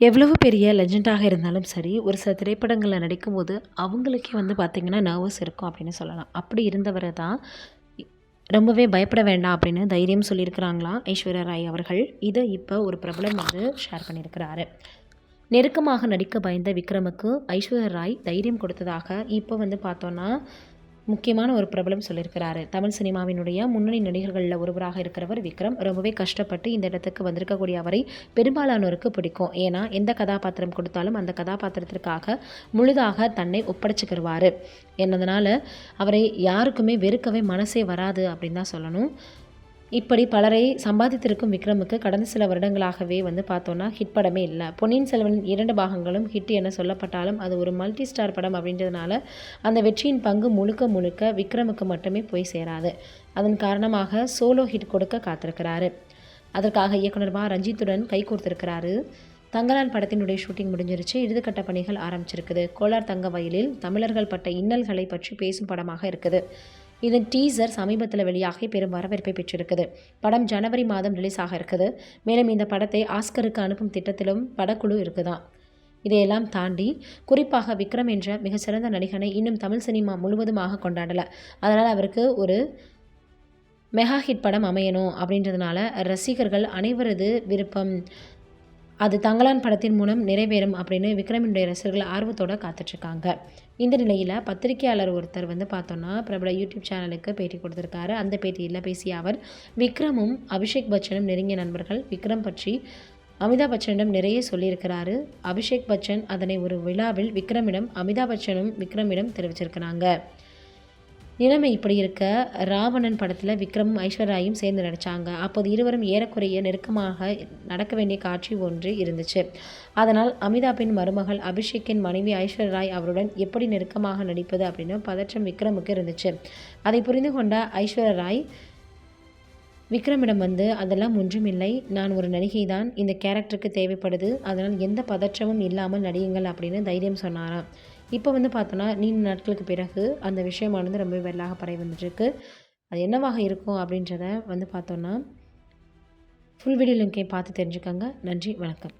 எவ்வளவு பெரிய லெஜெண்டாக இருந்தாலும் சரி, ஒரு சில திரைப்படங்கள்ல நடிக்கும்போது, அவங்களுக்கே பார்த்தீங்கன்னா, நர்வஸ் இருக்கும் அப்படின்னு சொல்லலாம். அப்படி இருந்தவர தான் இ ரொம்பவே பயப்பட வேண்டாம் அப்படின்னு தைரியம் சொல்லியிருக்கிறாங்களாம் ஐஸ்வர்யா ராய் அவர்கள். இத இப்ப ஒரு பிரபலம் ஷேர் பண்ணியிருக்கிறாரு. நெருக்கமாக நடிக்க பயந்த விக்ரமுக்கு ஐஸ்வர்யா ராய் தைரியம் கொடுத்ததாக இப்போ பார்த்தோன்னா, முக்கியமான ஒரு பிரபலம் சொல்லியிருக்கிறாரு. தமிழ் சினிமாவினுடைய முன்னணி நடிகர்களில் ஒருவராக இருக்கிறவர் விக்ரம். ரொம்பவே கஷ்டப்பட்டு இந்த இடத்துக்கு வந்திருக்கக்கூடிய அவரை பெரும்பாலானோருக்கு பிடிக்கும். ஏன்னா எந்த கதாபாத்திரம் கொடுத்தாலும் அந்த கதாபாத்திரத்திற்காக முழுதாக தன்னை ஒப்படைச்சிக்கிருவார். என்னதுனால அவரை யாருக்குமே வெறுக்கவே மனசே வராது அப்படின்னு தான் சொல்லணும். இப்படி பலரை சம்பாதித்திருக்கும் விக்ரமுக்கு கடந்த சில வருடங்களாகவே பார்த்தோன்னா ஹிட் படமே இல்லை. பொன்னியின் செல்வன் 2 பாகங்களும் ஹிட் என சொல்லப்பட்டாலும் அது ஒரு மல்டி ஸ்டார் படம் அப்படின்றதுனால அந்த வெற்றியின் பங்கு முழுக்க முழுக்க விக்ரமுக்கு மட்டுமே போய் சேராது. அதன் காரணமாக சோலோ ஹிட் கொடுக்க காத்திருக்கிறாரு. அதற்காக இயக்குனர் ரஞ்சித்துடன் கைகோர்த்திருக்கிறாரு. தங்கலான் படத்தினுடைய ஷூட்டிங் முடிஞ்சிருச்சு. இறுதிக்கட்ட பணிகள் ஆரம்பிச்சிருக்குது. கோலார் தங்க வயலில் தமிழர்கள் பட்ட இன்னல்களை பற்றி பேசும் படமாக இருக்குது. இதன் டீசர் சமீபத்தில் வெளியாகி பெரும் வரவேற்பை பெற்றிருக்குது. படம் ஜனவரி மாதம் ரிலீஸ் ஆக இருக்குது. மேலும் இந்த படத்தை ஆஸ்கருக்கு அனுப்பும் திட்டத்திலும் படக்குழு இருக்குதான். இதையெல்லாம் தாண்டி குறிப்பாக விக்ரம் என்ற மிகச்சிறந்த நடிகனை இன்னும் தமிழ் சினிமா முழுவதுமாக கொண்டாடலை. அதனால் அவருக்கு ஒரு மெகா ஹிட் படம் அமையணும் அப்படின்றதுனால ரசிகர்கள் அனைவரது விருப்பம் அது தங்கலான் படத்தின் மூலம் நிறைவேறும் அப்படின்னு விக்ரமினுடைய ரசிகர்கள் ஆர்வத்தோடு காத்துட்ருக்காங்க. இந்த நிலையில் பத்திரிகையாளர் ஒருத்தர் பார்த்தோன்னா பிரபல யூடியூப் சேனலுக்கு பேட்டி கொடுத்துருக்காரு. அந்த பேட்டியில் பேசிய அவர், விக்ரமும் அபிஷேக் பச்சனும் நெருங்கிய நண்பர்கள். விக்ரம் பற்றி அமிதாப் பச்சனிடம் நிறைய சொல்லியிருக்கிறாரு. அபிஷேக் பச்சன் அதனை ஒரு விழாவில் விக்ரமிடம் அமிதாப் பச்சனும் விக்ரமிடம் தெரிவிச்சிருக்கிறாங்க. நிலைமை இப்படி இருக்க, ராவணன் படத்தில் விக்ரமும் ஐஸ்வர்யாயும் சேர்ந்து நடித்தாங்க. அப்போது இருவரும் ஏறக்குறைய நெருக்கமாக நடக்க வேண்டிய காட்சி ஒன்று இருந்துச்சு. அதனால் அமிதாப்பின் மருமகள் அபிஷேக்கின் மனைவி ஐஸ்வர்யா ராய் அவருடன் எப்படி நெருக்கமாக நடிப்பது அப்படின்னு பதற்றம் விக்ரமுக்கு இருந்துச்சு. அதை புரிந்து கொண்ட ஐஸ்வர்யா ராய் விக்ரமிடம் அதெல்லாம் ஒன்றுமில்லை, நான் ஒரு நடிகை தான், இந்த கேரக்டருக்கு தேவைப்படுது, அதனால் எந்த பதற்றமும் இல்லாமல் நடியுங்கள் அப்படின்னு தைரியம் சொன்னாராம். இப்போ பார்த்தோன்னா நீண்ட நாட்களுக்கு பிறகு அந்த விஷயமானது ரொம்ப வெள்ளாக பரவி வந்துட்டுருக்கு. அது என்னவாக இருக்கும் அப்படின்றத பார்த்தோன்னா ஃபுல் வீடியோ லிங்கை பார்த்து தெரிஞ்சுக்கோங்க. நன்றி, வணக்கம்.